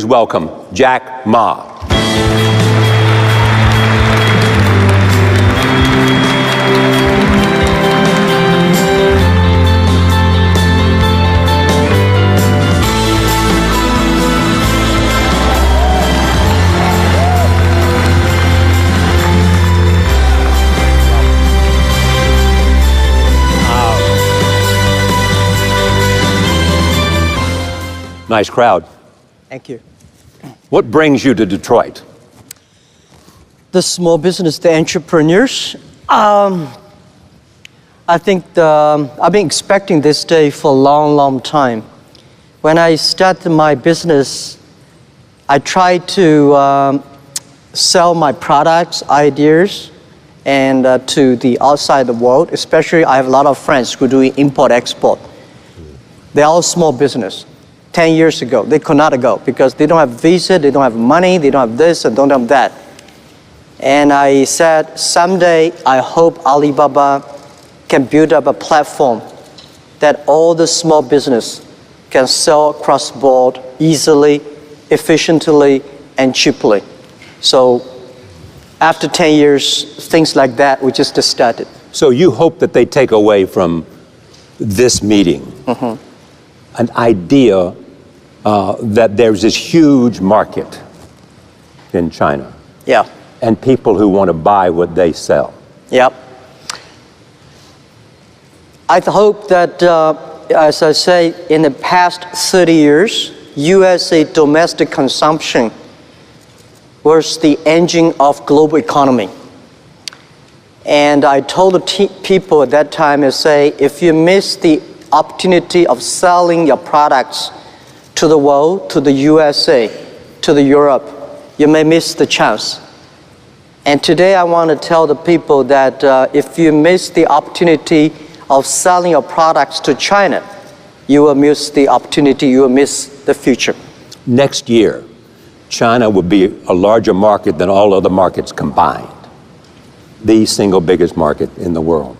Welcome, Jack Ma. Nice crowd. Thank you. What brings you to Detroit? The small business, the entrepreneurs. I think I've been expecting this day for a long, long time. When I started my business, I tried to sell my products, ideas, and to the outside the world. Especially, I have a lot of friends who do import-export. They're all small business. 10 years ago, they could not go because they don't have visa, they don't have money, they don't have this and don't have that. And I said, someday I hope Alibaba can build up a platform that all the small business can sell across board easily, efficiently, and cheaply. So after 10 years, things like that, we just started. So you hope that they take away from this meeting an idea that there's this huge market in China. Yeah. And people who want to buy what they sell. Yep. I hope that, as I say, in the past 30 years, USA domestic consumption was the engine of global economy. And I told the people at that time, I say, if you miss the opportunity of selling your products to the world, to the USA, to the Europe, you may miss the chance. And today I want to tell the people that if you miss the opportunity of selling your products to China, you will miss the opportunity, you will miss the future. Next year, China will be a larger market than all other markets combined. The single biggest market in the world.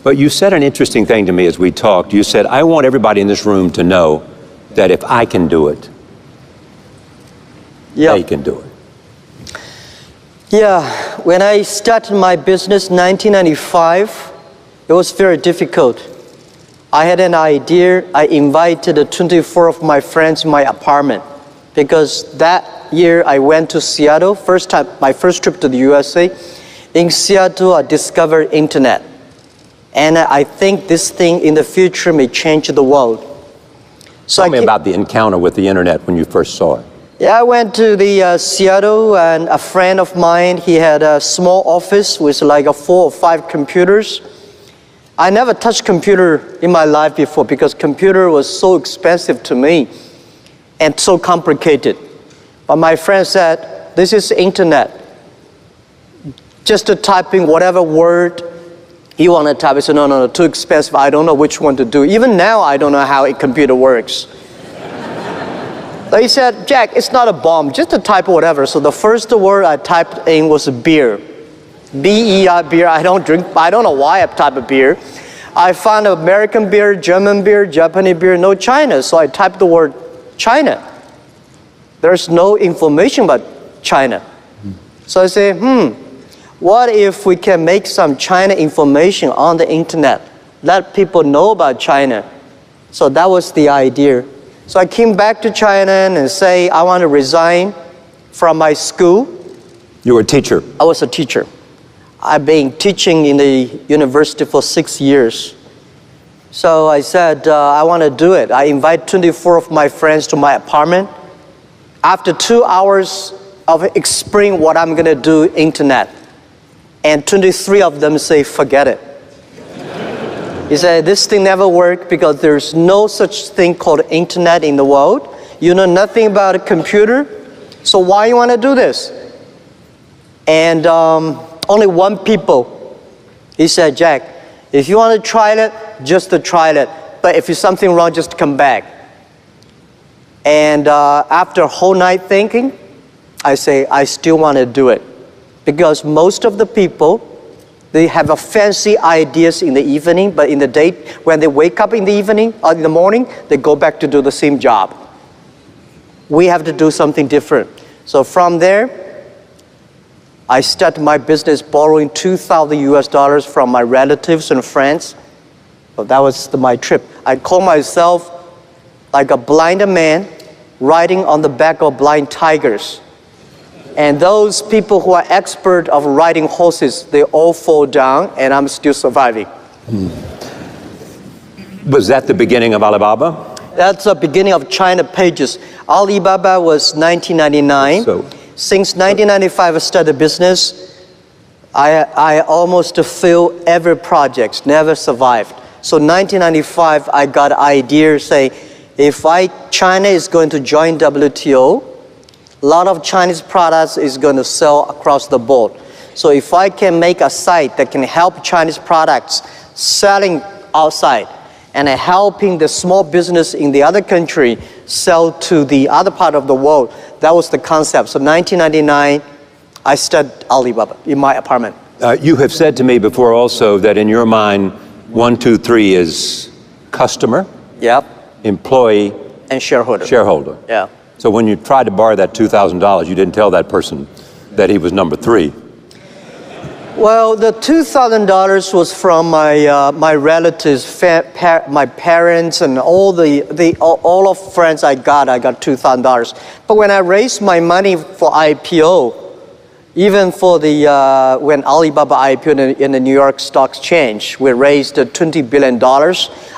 But you said an interesting thing to me as we talked. You said, I want everybody in this room to know that if I can do it, they can do it. Yeah, when I started my business in 1995, it was very difficult. I had an idea. I invited 24 of my friends in my apartment because that year I went to Seattle, my first trip to the USA. In Seattle, I discovered internet. And I think this thing in the future may change the world. So Tell me about the encounter with the internet when you first saw it. Yeah, I went to the Seattle, and a friend of mine, he had a small office with like 4 or 5 computers. I never touched computer in my life before because computer was so expensive to me and so complicated. But my friend said, this is internet. Just to type in whatever word you want to type. I said, no, too expensive. I don't know which one to do. Even now, I don't know how a computer works. So he said, Jack, it's not a bomb, just to type whatever. So the first word I typed in was beer. B-E-R, beer. I don't drink, I don't know why I typed beer. I found American beer, German beer, Japanese beer, no China. So I typed the word China. There's no information about China. So I say, what if we can make some China information on the internet? Let people know about China. So that was the idea. So I came back to China and say, I want to resign from my school. You were a teacher? I was a teacher. I've been teaching in the university for 6 years. So I said, I want to do it. I invite 24 of my friends to my apartment. After 2 hours of explaining what I'm going to do, internet. And 23 of them say, forget it. He said, this thing never worked because there's no such thing called internet in the world. You know nothing about a computer, so why you want to do this? And only one people, he said, Jack, if you want to try it, just to try it. But if there's something wrong, just come back. And after a whole night thinking, I say, I still want to do it. Because most of the people, they have a fancy ideas in the evening, but in the day, when they wake up in the evening or in the morning, they go back to do the same job. we have to do something different. So from there, I started my business borrowing $2,000 from my relatives and friends. So that was my trip. I call myself like a blind man riding on the back of blind tigers. And those people who are expert of riding horses, they all fall down, and I'm still surviving. Was that the beginning of Alibaba? That's the beginning of China Pages. Alibaba was 1999. Since 1995, I started business. I almost failed every project, never survived. So 1995, I got an idea saying, if China is going to join WTO, a lot of Chinese products is going to sell across the board. So if I can make a site that can help Chinese products selling outside and helping the small business in the other country sell to the other part of the world, that was the concept. So 1999, I started Alibaba in my apartment. You have said to me before also that in your mind, 1, 2, 3 is customer, yep, employee, and shareholder. Shareholder. Yeah. So when you tried to borrow that $2,000, you didn't tell that person that he was number 3. Well, the $2,000 was from my relatives, my parents, and all of friends I got $2,000. But when I raised my money for IPO, even for the when Alibaba IPO in the New York Stock Exchange, we raised $20 billion.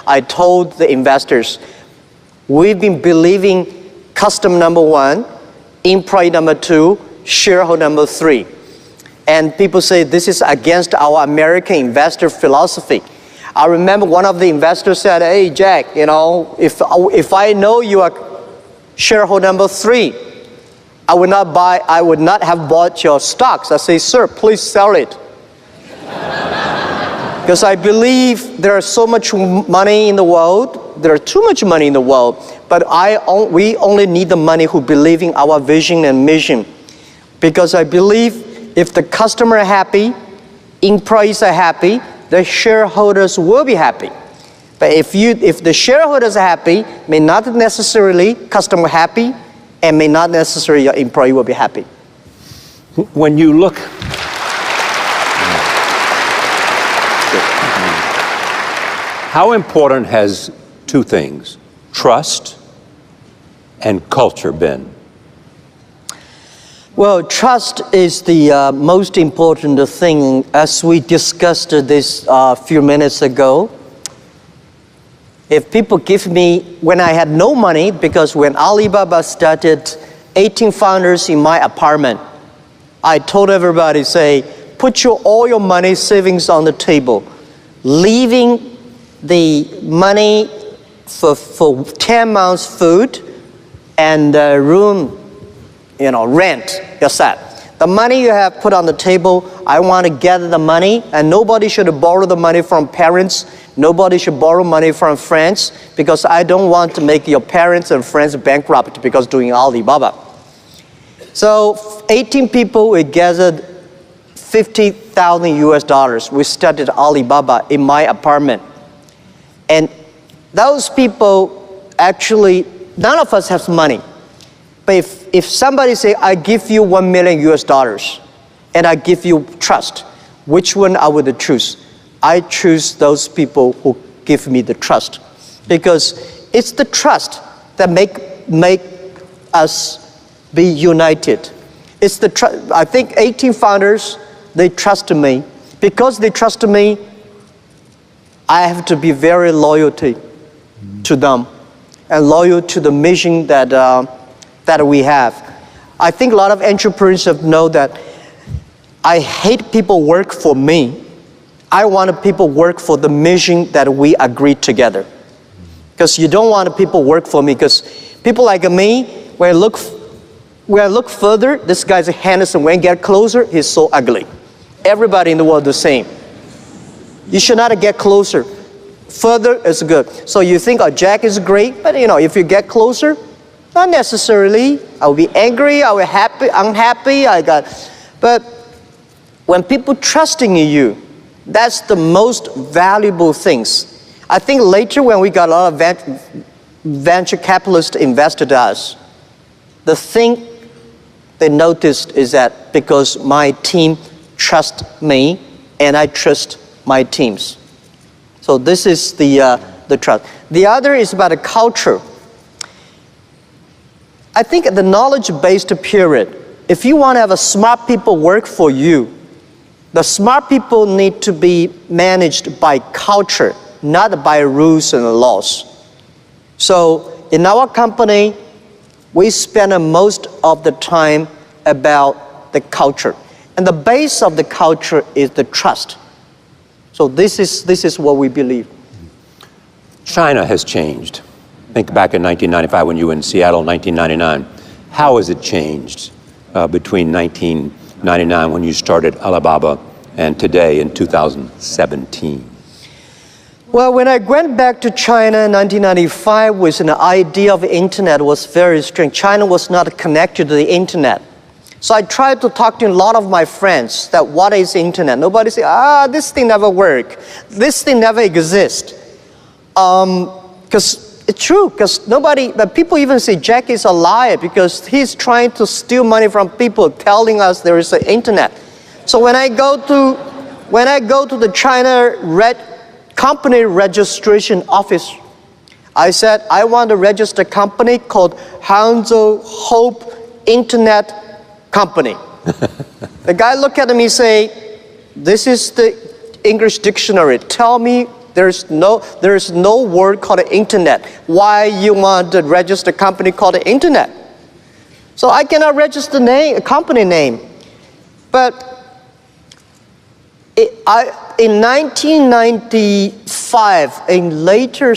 I told the investors, we've been believing customer number 1, employee number 2, shareholder number 3. And people say this is against our American investor philosophy. I remember one of the investors said, hey, Jack, you know, if I know you are shareholder number 3, I would not have bought your stocks. I say, sir, please sell it. Because I believe there is so much money in the world, there is too much money in the world, but we only need the money who believe in our vision and mission. Because I believe if the customer are happy, employees are happy, the shareholders will be happy. But if the shareholders are happy, may not necessarily customer happy, and may not necessarily your employee will be happy. When you look, how important has 2 things, trust and culture, been? Well, trust is the most important thing, as we discussed this a few minutes ago. If people give me, when I had no money, because when Alibaba started, 18 founders in my apartment, I told everybody, say, put all your money savings on the table, leaving the money for 10 months food and room, rent yourself. The money you have put on the table, I want to gather the money, and nobody should borrow the money from parents. Nobody should borrow money from friends, because I don't want to make your parents and friends bankrupt because doing Alibaba. So 18 people, we gathered $50,000 US. We started Alibaba in my apartment. And those people, actually, none of us have money. But if somebody say, I give you $1 million US, and I give you trust, which one I would choose? I choose those people who give me the trust, because it's the trust that make us be united. It's the I think 18 founders, they trust me. Because they trust me, I have to be very loyal to them and loyal to the mission that we have. I think a lot of entrepreneurs know that I hate people work for me. I want people work for the mission that we agreed together. Because you don't want people work for me, because people like me, when I look further, this guy's handsome. When I get closer, he's so ugly. Everybody in the world is the same. You should not get closer. Further is good. So you think, oh, Jack is great, but if you get closer, not necessarily. I'll be angry, I'll be happy, unhappy. But when people trusting in you, that's the most valuable things. I think later when we got a lot of venture capitalists invested in us, The thing they noticed is that because my team trusts me and I trust my teams. So this is the trust. The other is about the culture. I think the knowledge-based period, if you want to have a smart people work for you, the smart people need to be managed by culture, not by rules and laws. So in our company, we spend most of the time about the culture. And the base of the culture is the trust. So this is what we believe. China has changed. Think back in 1995 when you were in Seattle, 1999. How has it changed between 1999 when you started Alibaba and today in 2017? Well, when I went back to China in 1995 with an idea of internet was very strange. China was not connected to the internet. So I tried to talk to a lot of my friends that what is internet? Nobody said, this thing never work. This thing never exist. Because it's true, because but people even say Jack is a liar because he's trying to steal money from people telling us there is an internet. So when I go to the China company registration office, I said, I want to register a company called Hangzhou Hope Internet Company. The guy looked at me and say, this is the English dictionary. Tell me there is no word called internet. Why you want to register a company called internet? So I cannot register a company name. But in 1995, in later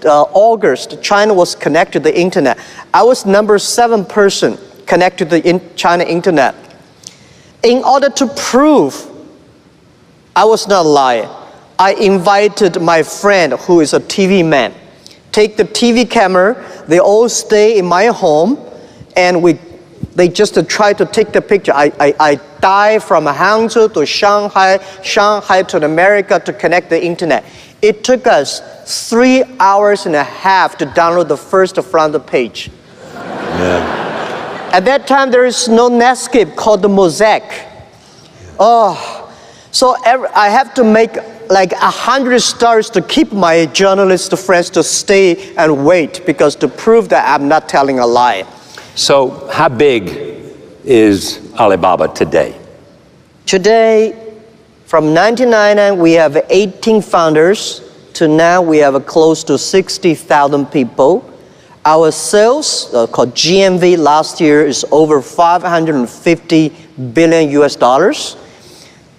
August, China was connected to the internet. I was number 7 person connected to the China internet. In order to prove I was not lying, I invited my friend who is a TV man. Take the TV camera, they all stay in my home, and they just try to take the picture. I dive from Hangzhou to Shanghai to America to connect the internet. It took us 3 hours and a half to download the first front page. Yeah. At that time, there is no Netscape called the Mosaic. So I have to make like 100 stars to keep my journalist friends to stay and wait because to prove that I'm not telling a lie. So how big is Alibaba today? Today, from 1999, we have 18 founders to now we have close to 60,000 people. Our sales, called GMV, last year is over 550 billion US dollars.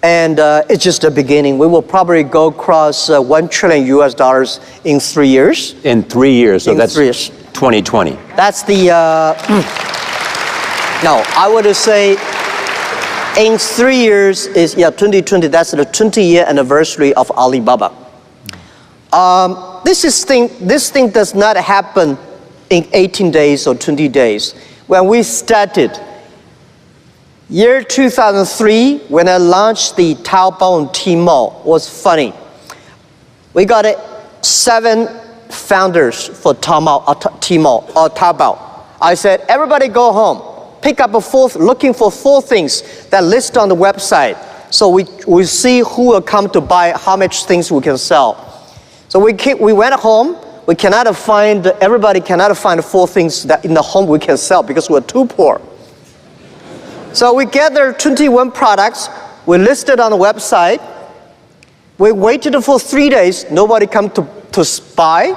And it's just the beginning. We will probably go across 1 trillion US dollars in 3 years. In 3 years, so that's 3 years. 2020. That's the, no, I would say in 3 years is, 2020, that's the 20-year anniversary of Alibaba. This thing does not happen in 18 days or 20 days. When we started, year 2003, when I launched the Taobao and Tmall, was funny. We got 7 founders for Tmall or Taobao. I said, everybody go home, pick up looking for 4 things that list on the website. So we see who will come to buy, how much things we can sell. So we went home. Everybody cannot find 4 things that in the home we can sell because we're too poor. So we gathered 21 products, we listed on the website, we waited for 3 days, nobody come to buy,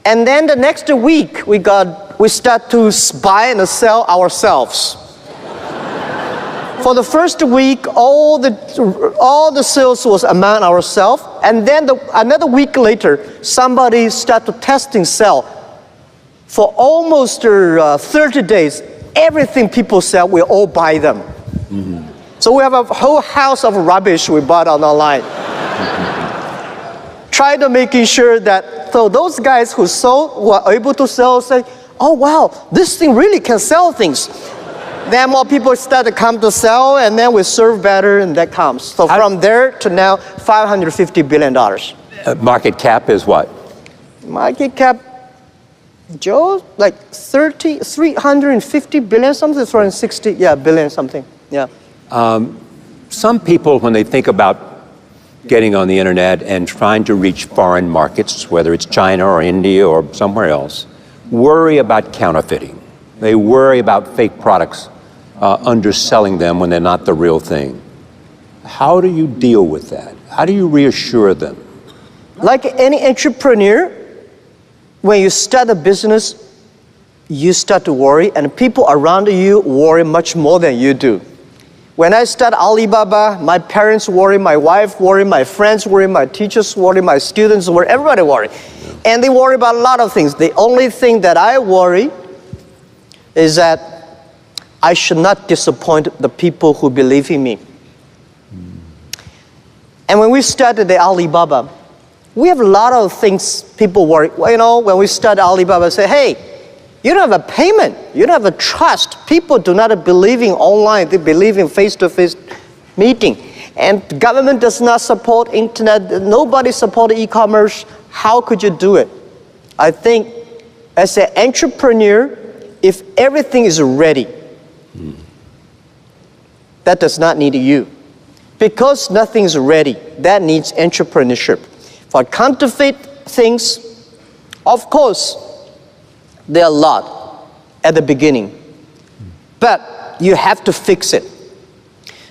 and then the next week we start to buy and sell ourselves. For the first week, all the sales was among ourselves, and then another week later, somebody started testing sell. For almost 30 days, everything people sell, we all buy them. Mm-hmm. So we have a whole house of rubbish we bought online. Try to making sure that, so those guys who are able to sell say, oh wow, this thing really can sell things. Then more people start to come to sell, and then we serve better, and that comes. So from there to now, $550 billion. Market cap is what? Market cap, Joe, like 350 billion something, 360, billion something, yeah. Some people, when they think about getting on the internet and trying to reach foreign markets, whether it's China or India or somewhere else, worry about counterfeiting. They worry about fake products, underselling them when they're not the real thing. How do you deal with that? How do you reassure them? Like any entrepreneur, when you start a business, you start to worry, and people around you worry much more than you do. When I started Alibaba, my parents worry, my wife worry, my friends worry, my teachers worry, my students worry, everybody worry. And they worry about a lot of things. The only thing that I worry is that I should not disappoint the people who believe in me. And when we started the Alibaba, we have a lot of things people worry. Well, you know, when we started Alibaba, say, hey, you don't have a payment. You don't have a trust. People do not believe in online. They believe in face-to-face meeting. And the government does not support internet. Nobody supports e-commerce. How could you do it? I think as an entrepreneur, if everything is ready, that does not need you. Because nothing is ready, that needs entrepreneurship. For counterfeit things, of course, there are a lot at the beginning, but you have to fix it.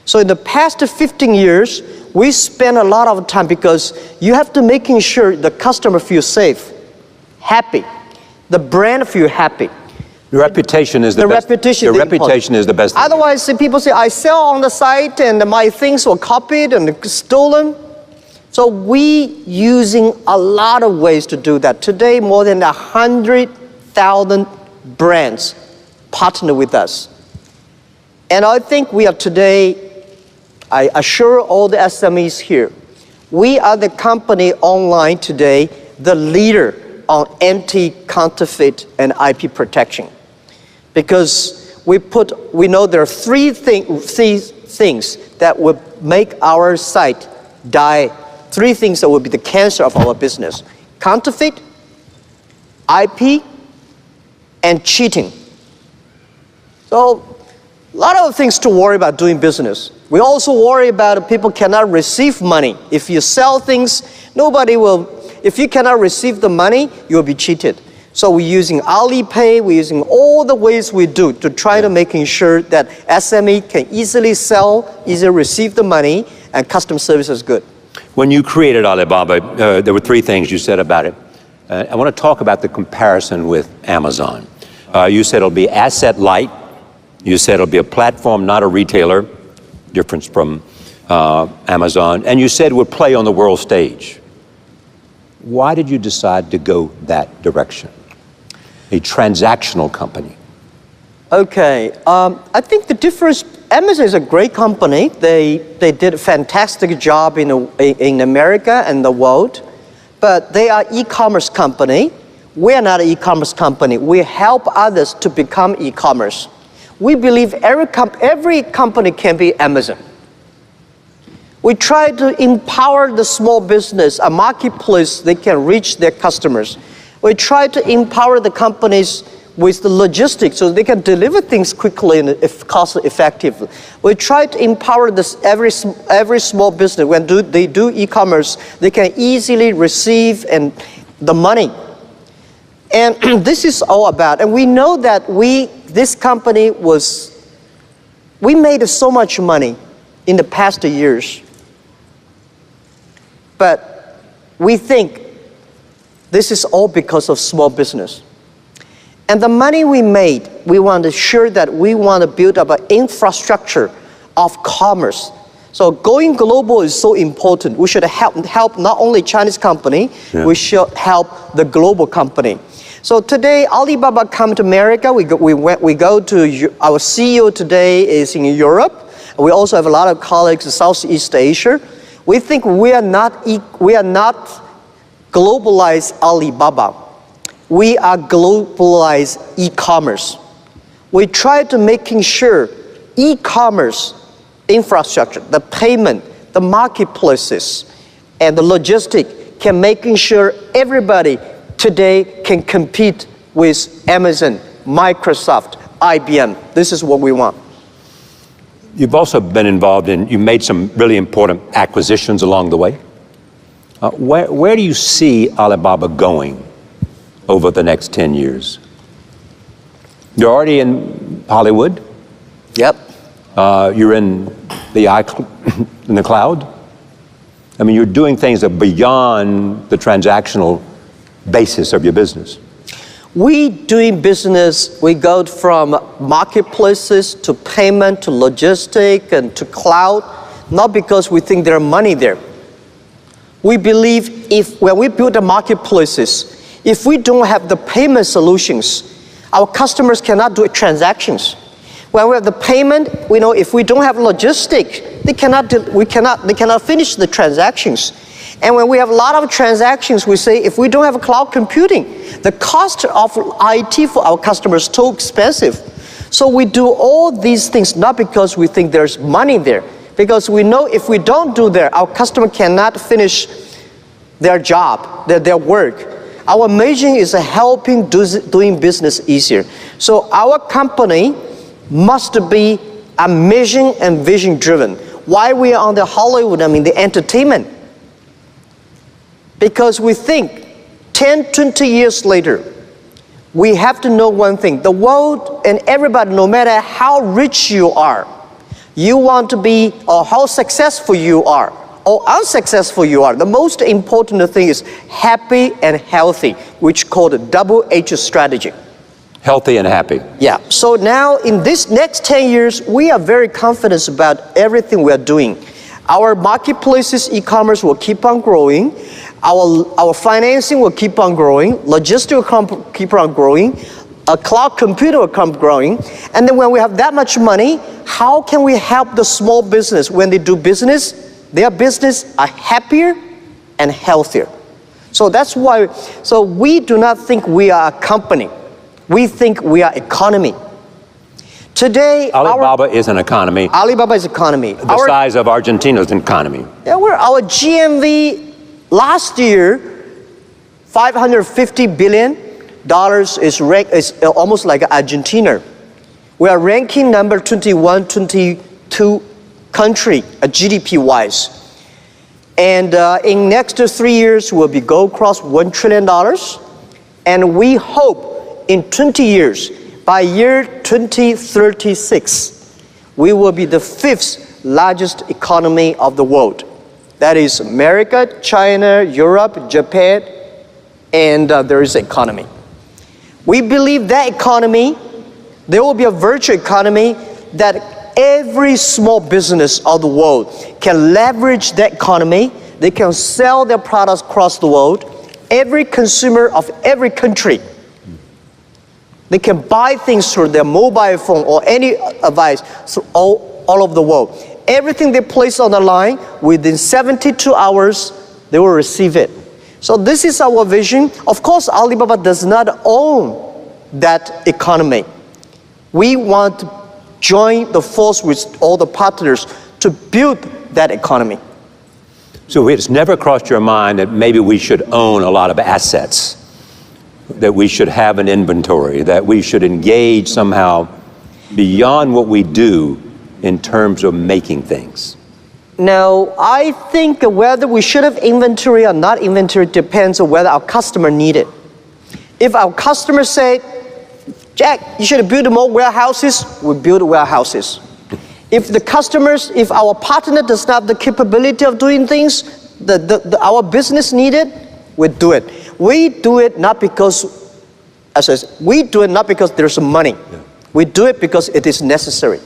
So in the past 15 years, we spent a lot of time because you have to making sure the customer feels safe, happy, the brand feels happy. Your reputation is the best. Your reputation is the best. Otherwise, people say, I sell on the site and my things were copied and stolen. So we using a lot of ways to do that. Today, more than 100,000 brands partner with us. And I think we are today, I assure all the SMEs here, we are the company online today, the leader on anti-counterfeit and IP protection. Because we know there are three things that would make our site die. Three things that would be the cancer of our business: counterfeit, IP, and cheating. So, a lot of things to worry about doing business. We also worry about people cannot receive money. If you sell things, nobody will. If you cannot receive the money, you'll be cheated. So we're using Alipay, we're using all the ways we do to try to making sure that SME can easily sell, easily receive the money, and customer service is good. When you created Alibaba, there were three things you said about it. I want to talk about the comparison with Amazon. You said it'll be asset light. You said it'll be a platform, not a retailer, difference from Amazon. And you said it would play on the world stage. Why did you decide to go that direction? A transactional company. Okay, I think the difference, Amazon is a great company. They did a fantastic job in America and the world, but they are e-commerce company. We're not an e-commerce company. We help others to become e-commerce. We believe every company can be Amazon. We try to empower the small business, a marketplace, they can reach their customers. We try to empower the companies with the logistics so they can deliver things quickly and cost effectively. We try to empower every small business. When they do e-commerce, they can easily receive the money. And this is all about, and we know that this company we made so much money in the past years. But we think this is all because of small business. And the money we made, we want to ensure that we want to build up an infrastructure of commerce. So going global is so important. We should help not only Chinese company, we should help the global company. So today, Alibaba come to America. We go to, our CEO today is in Europe. We also have a lot of colleagues in Southeast Asia. We think we are not globalized Alibaba. We are globalized e-commerce. We try to making sure e-commerce infrastructure, the payment, the marketplaces, and the logistic can making sure everybody today can compete with Amazon, Microsoft, IBM. This is what we want. You've also been involved in, you made some really important acquisitions along the way. Where do you see Alibaba going over the next 10 years? You're already in Hollywood. Yep. You're in the cloud. I mean, you're doing things that are beyond the transactional basis of your business. We doing business, we go from marketplaces to payment to logistic and to cloud, not because we think there's money there. We believe when we build the marketplaces, if we don't have the payment solutions, our customers cannot do transactions. When we have the payment, we know if we don't have logistic, they cannot finish the transactions. And when we have a lot of transactions, we say if we don't have cloud computing, the cost of IT for our customers is too expensive. So we do all these things not because we think there's money there, because we know if we don't do that, our customer cannot finish their job, their work. Our mission is helping doing business easier. So our company must be a mission and vision driven. Why we are on the Hollywood, I mean the entertainment? Because we think 10, 20 years later, we have to know one thing. The world and everybody, no matter how rich you are, you want to be, or how successful you are, or unsuccessful you are, the most important thing is happy and healthy, which called a double H strategy. Healthy and happy. Yeah, so now in this next 10 years, we are very confident about everything we are doing. Our marketplaces, e-commerce will keep on growing. Our financing will keep on growing. Logistics will keep on growing. A cloud computer will keep growing. And then when we have that much money, how can we help the small business when they do business? Their business are happier and healthier. So that's why, so we do not think we are a company. We think we are economy. Today, Alibaba is an economy. Alibaba is economy. The size of Argentina's economy. Yeah, our GMV last year, $550 billion is almost like Argentina. We are ranking number 21, 22 country, GDP-wise. And in next 3 years, we'll be go across $1 trillion. And we hope in 20 years, by year 2036, we will be the 5th largest economy of the world. That is America, China, Europe, Japan, and there is economy. We believe that economy, there will be a virtual economy that every small business of the world can leverage that economy. They can sell their products across the world. Every consumer of every country, they can buy things through their mobile phone or any device through all over the world. Everything they place on the line, within 72 hours, they will receive it. So this is our vision. Of course, Alibaba does not own that economy. We want to join the force with all the partners to build that economy. So it's never crossed your mind that maybe we should own a lot of assets, that we should have an inventory, that we should engage somehow beyond what we do in terms of making things? Now, I think whether we should have inventory or not inventory depends on whether our customer need it. If our customers say, Jack, you should build more warehouses, we build warehouses. If our partner does not have the capability of doing things, our business need it, we do it. We do it not because, we do it not because there's money. Yeah. We do it because it is necessary.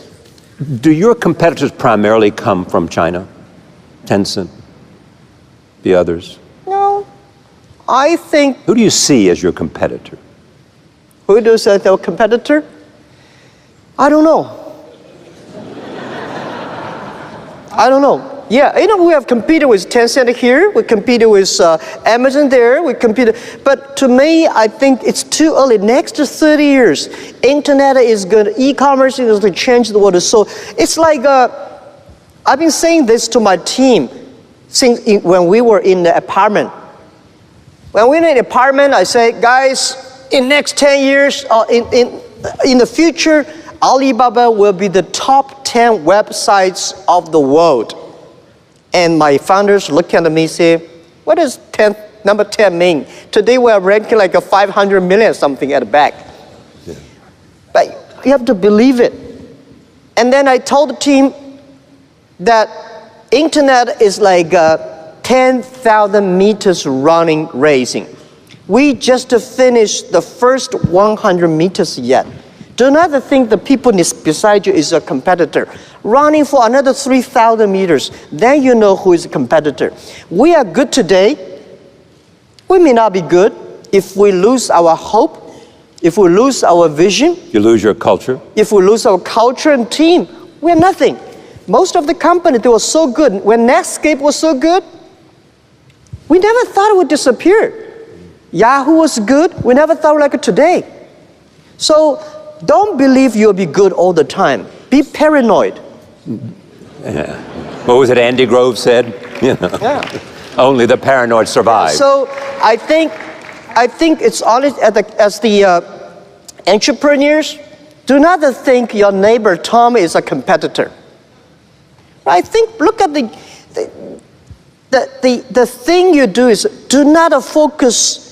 Do your competitors primarily come from China? Tencent, the others? No, I think... Who do you see as your competitor? Who do you see as our competitor? I don't know. I don't know. Yeah, we have competed with Tencent here, we competed with Amazon there, we competed, but to me, I think it's too early. Next 30 years, internet is good, e-commerce is going to change the world. So it's like, I've been saying this to my team since when we were in the apartment. When we were in the apartment, I say, guys, in next 10 years, in the future, Alibaba will be the top 10 websites of the world. And my founders look at me and say, what does number 10 mean? Today we are ranking like a 500 million something at the back. Yeah. But you have to believe it. And then I told the team that internet is like 10,000 meters running racing. We just finished the first 100 meters yet. Do not think the people beside you is a competitor. Running for another 3,000 meters, then you know who is a competitor. We are good today. We may not be good if we lose our hope, if we lose our vision. You lose your culture. If we lose our culture and team, we're nothing. Most of the companies, they were so good. When Netscape was so good, we never thought it would disappear. Yahoo was good. We never thought like it today. So don't believe you'll be good all the time. Be paranoid. Yeah. What was it Andy Grove said? You know, yeah. Only the paranoid survive. So I think it's honest as the entrepreneurs, do not think your neighbor Tom is a competitor. I think, look at the thing you do is do not focus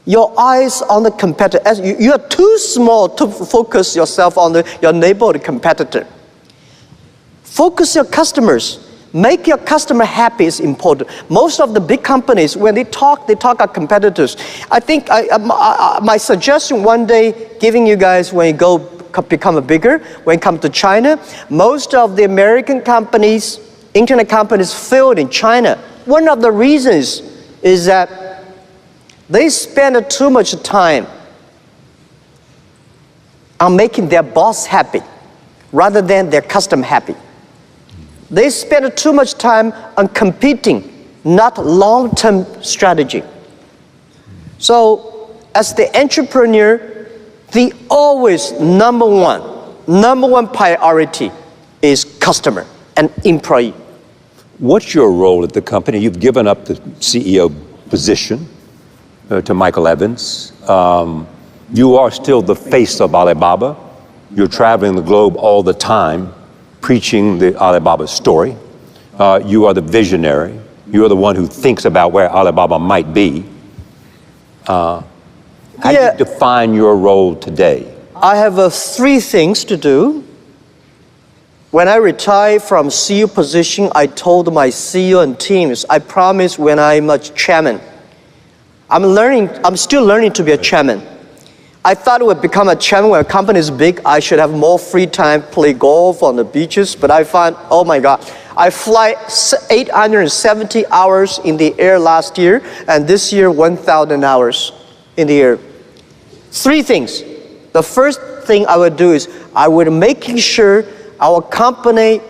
your eyes on the competitor. As you are too small to focus yourself on your neighbor or the competitor. Focus your customers. Make your customer happy is important. Most of the big companies, when they talk our competitors. I think my suggestion one day, giving you guys when you go become bigger, when it comes to China, most of the American companies, internet companies failed in China. One of the reasons is that they spend too much time on making their boss happy rather than their customer happy. They spend too much time on competing, not long-term strategy. So as the entrepreneur, the always number one priority is customer and employee. What's your role at the company? You've given up the CEO position to Michael Evans. You are still the face of Alibaba. You're traveling the globe all the time, preaching the Alibaba story. You are the visionary. You are the one who thinks about where Alibaba might be. How do you define your role today? I have 3 things to do. When I retired from CEO position, I told my CEO and teams, I promise when I'm a chairman, I'm still learning to be a chairman. I thought I would become a chairman when a company is big. I should have more free time, play golf on the beaches. But I found, oh my God, I fly 870 hours in the air last year, and this year 1,000 hours in the air. 3 things. The first thing I would do is I would making sure our company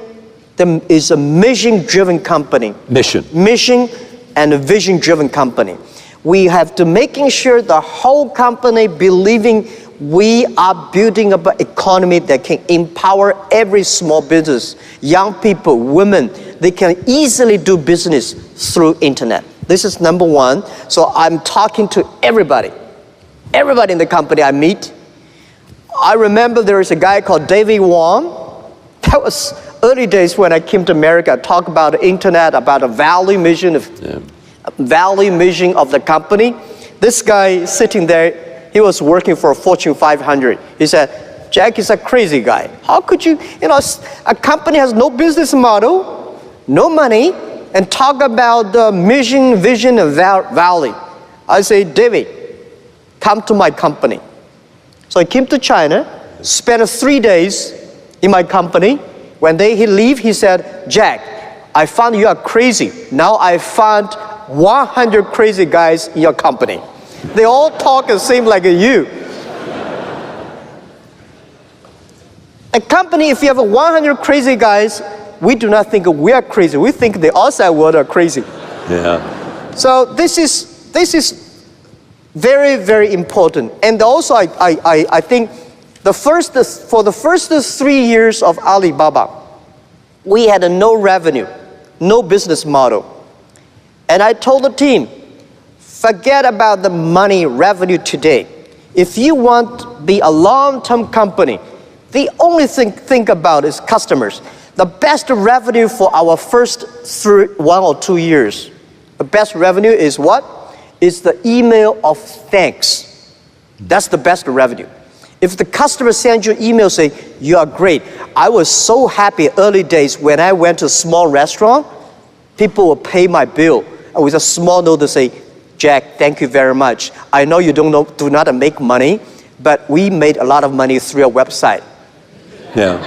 is a mission-driven company. Mission and a vision-driven company. We have to making sure the whole company believing we are building up an economy that can empower every small business. Young people, women, they can easily do business through internet. This is number 1. So I'm talking to everybody. Everybody in the company I meet. I remember there is a guy called David Wong. That was early days when I came to America. I talked about the internet, about a value mission of the company. This guy sitting there, he was working for Fortune 500. He said, Jack is a crazy guy. How could you, a company has no business model, no money, and talk about the mission, vision, and value. I say, David, come to my company. So he came to China, spent 3 days in my company. When he leave, he said, Jack, I found you are crazy. Now I found 100 crazy guys in your company. They all talk and seem like you. A company, if you have 100 crazy guys, we do not think we are crazy. We think the outside world are crazy. Yeah. So this is very, very important. And also I think for the first 3 years of Alibaba, we had no revenue, no business model. And I told the team, forget about the money revenue today. If you want to be a long-term company, the only thing think about is customers. The best revenue for our first 1 or 2 years, the best revenue is what? Is the email of thanks. That's the best revenue. If the customer sends you an email saying, you are great. I was so happy early days when I went to a small restaurant, people will pay my bill with a small note to say, Jack, thank you very much. I know you do not make money, but we made a lot of money through your website. Yeah.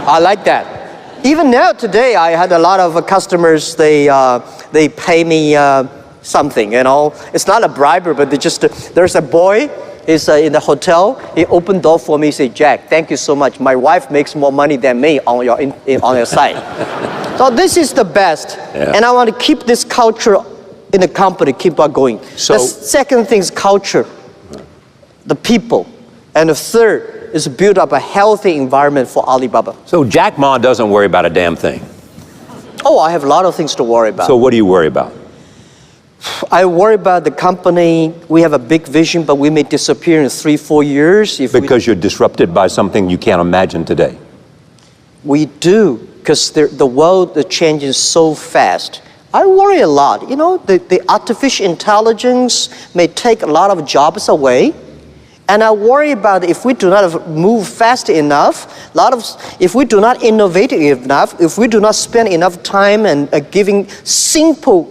I like that. Even now today, I had a lot of customers, they pay me something, you know. It's not a bribe, but there's a boy, he's in the hotel, he opened door for me, he said, Jack, thank you so much. My wife makes more money than me on your site. So this is the best. Yeah. And I want to keep this culture in the company, keep on going. So, the second thing is culture, the people. And the third is build up a healthy environment for Alibaba. So Jack Ma doesn't worry about a damn thing. Oh, I have a lot of things to worry about. So what do you worry about? I worry about the company. We have a big vision, but we may disappear in 3-4 years. Because you're disrupted by something you can't imagine today. We do, because the world is changing so fast. I worry a lot. You know, the artificial intelligence may take a lot of jobs away. And I worry about if we do not move fast enough, if we do not innovate enough, if we do not spend enough time and giving simple,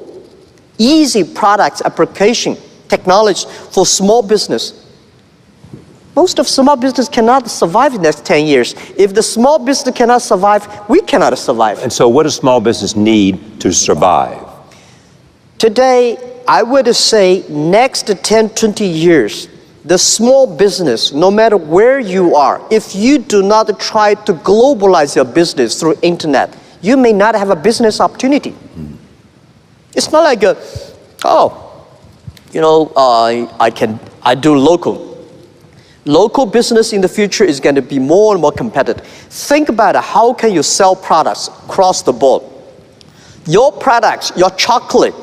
easy products, application, technology for small business. Most of small business cannot survive in the next 10 years. If the small business cannot survive, we cannot survive. And so what does small business need to survive? Today, I would say next 10, 20 years, the small business, no matter where you are, if you do not try to globalize your business through internet, you may not have a business opportunity. It's not like I do local. Local business in the future is going to be more and more competitive. Think about it, how can you sell products across the board? Your products, your chocolate,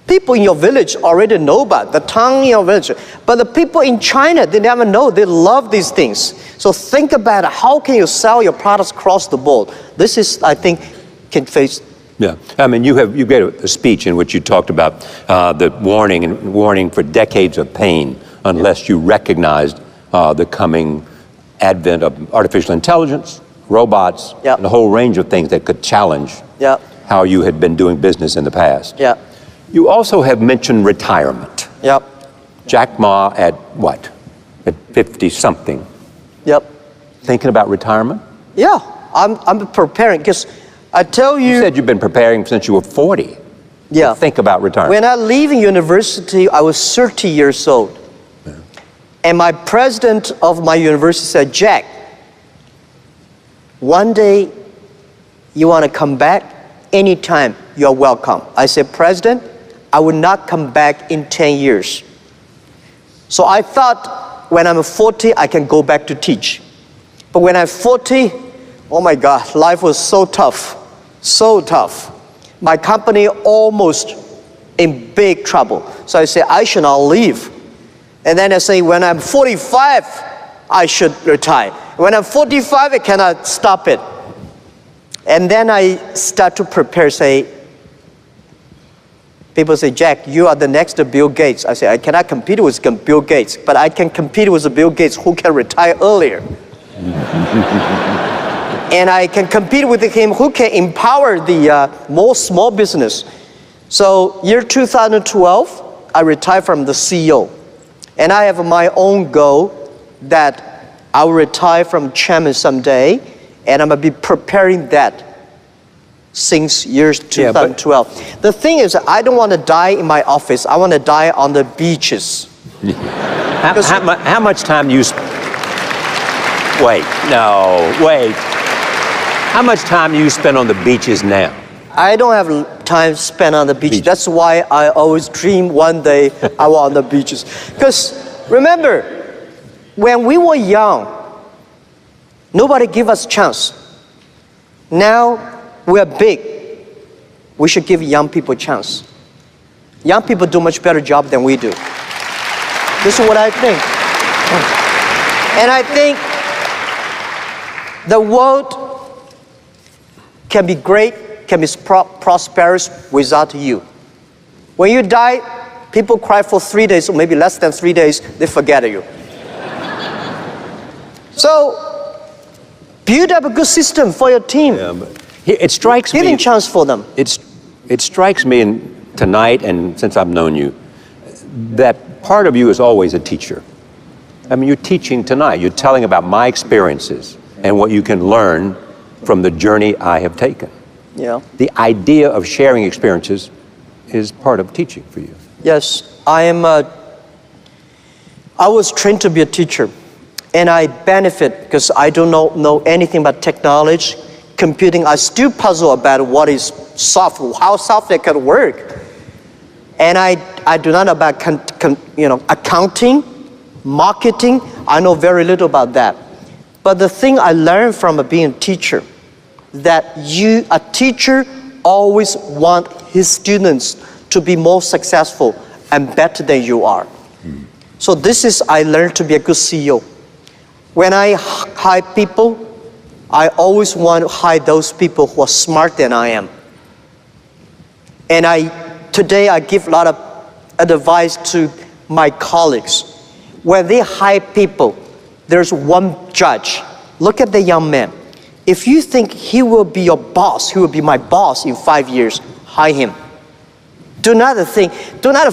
people in your village already know about the town in your village. But the people in China, they never know. They love these things. So think about it, how can you sell your products across the board? This is, I think, can face. Yeah, I mean, you gave a speech in which you talked about the warning for decades of pain unless you recognized the coming advent of artificial intelligence, robots, and a whole range of things that could challenge how you had been doing business in the past. Yeah. You also have mentioned retirement. Yep. Jack Ma at what? At 50-something. Yep. Thinking about retirement? Yeah, I'm preparing, because I tell you... You said you've been preparing since you were 40. Yeah. To think about retirement. When I leave university, I was 30 years old. Yeah. And my president of my university said, Jack, one day you want to come back? Anytime, you're welcome. I said, President, I will not come back in 10 years. So I thought when I'm 40, I can go back to teach. But when I'm 40, oh my God, life was so tough, so tough. My company almost in big trouble. So I said, I should not leave. And then I say, when I'm 45, I should retire. When I'm 45, I cannot stop it. And then I start to prepare, say, people say, Jack, you are the next Bill Gates. I say, I cannot compete with Bill Gates, but I can compete with Bill Gates who can retire earlier. And I can compete with him who can empower the more small business. So year 2012, I retired from the CEO. And I have my own goal that I will retire from chairman someday, and I'm going to be preparing that since years 2012. The thing is, I don't want to die in my office. I want to die on the beaches. How much time do you wait, how much time do you spend on the beaches now? I don't have time spent on the beach. That's why I always dream one day I was on the beaches. Because remember, when we were young, nobody gave us a chance. Now we're big. We should give young people a chance. Young people do a much better job than we do. This is what I think. And I think the world can be great, can be prosperous without you. When you die, people cry for 3 days, or maybe less than 3 days, they forget you. So, build up a good system for your team. Yeah, but it strikes me. Giving chance for them. It strikes me tonight, and since I've known you, that part of you is always a teacher. I mean, you're teaching tonight. You're telling about my experiences and what you can learn from the journey I have taken. Yeah. The idea of sharing experiences is part of teaching for you. Yes, I was trained to be a teacher, and I benefit because I don't know anything about technology, computing. I still puzzle about what is software, how software can work. And I do not know about accounting, marketing. I know very little about that. But the thing I learned from being a teacher, that a teacher always want his students to be more successful and better than you are. So this is, I learned to be a good CEO. When I hire people, I always want to hire those people who are smarter than I am. And today I give a lot of advice to my colleagues. When they hire people, there's one judge. Look at the young man. If you think he will be your boss, he will be my boss in 5 years, hire him. Do not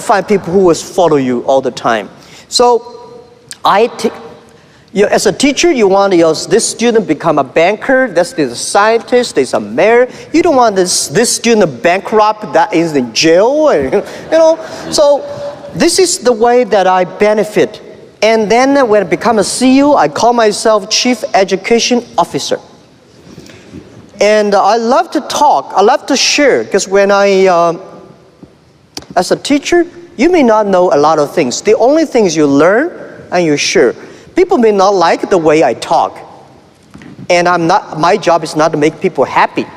find people who will follow you all the time. So as a teacher, you want this student become a banker, there's a scientist, there's a mayor. You don't want this student bankrupt, that is in jail, So this is the way that I benefit. And then when I become a CEO, I call myself Chief Education Officer. And I love to talk, I love to share, because when as a teacher, you may not know a lot of things. The only things you learn and you share. People may not like the way I talk. And my job is not to make people happy.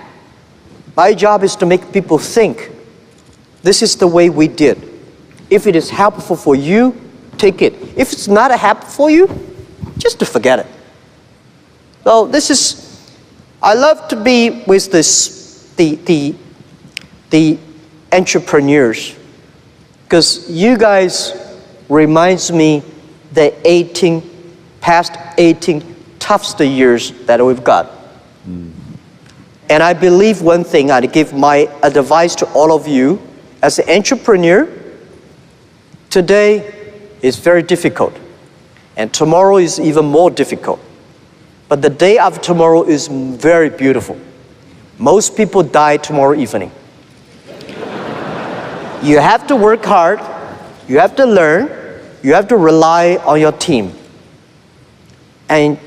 My job is to make people think. This is the way we did. If it is helpful for you, take it. If it's not helpful for you, just forget it. So I love to be with the entrepreneurs, because you guys reminds me the past 18 toughest years that we've got. And I believe one thing, I'd give my advice to all of you as an entrepreneur. Today is very difficult, and tomorrow is even more difficult. But the day after tomorrow is very beautiful. Most people die tomorrow evening. You have to work hard, you have to learn, you have to rely on your team. And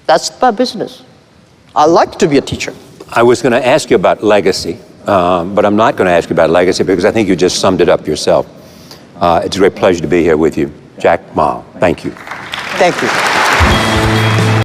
that's my business. I like to be a teacher. I was going to ask you about legacy, but I'm not going to ask you about legacy because I think you just summed it up yourself. It's a great pleasure to be here with you. Jack Ma, thank you. Thank you.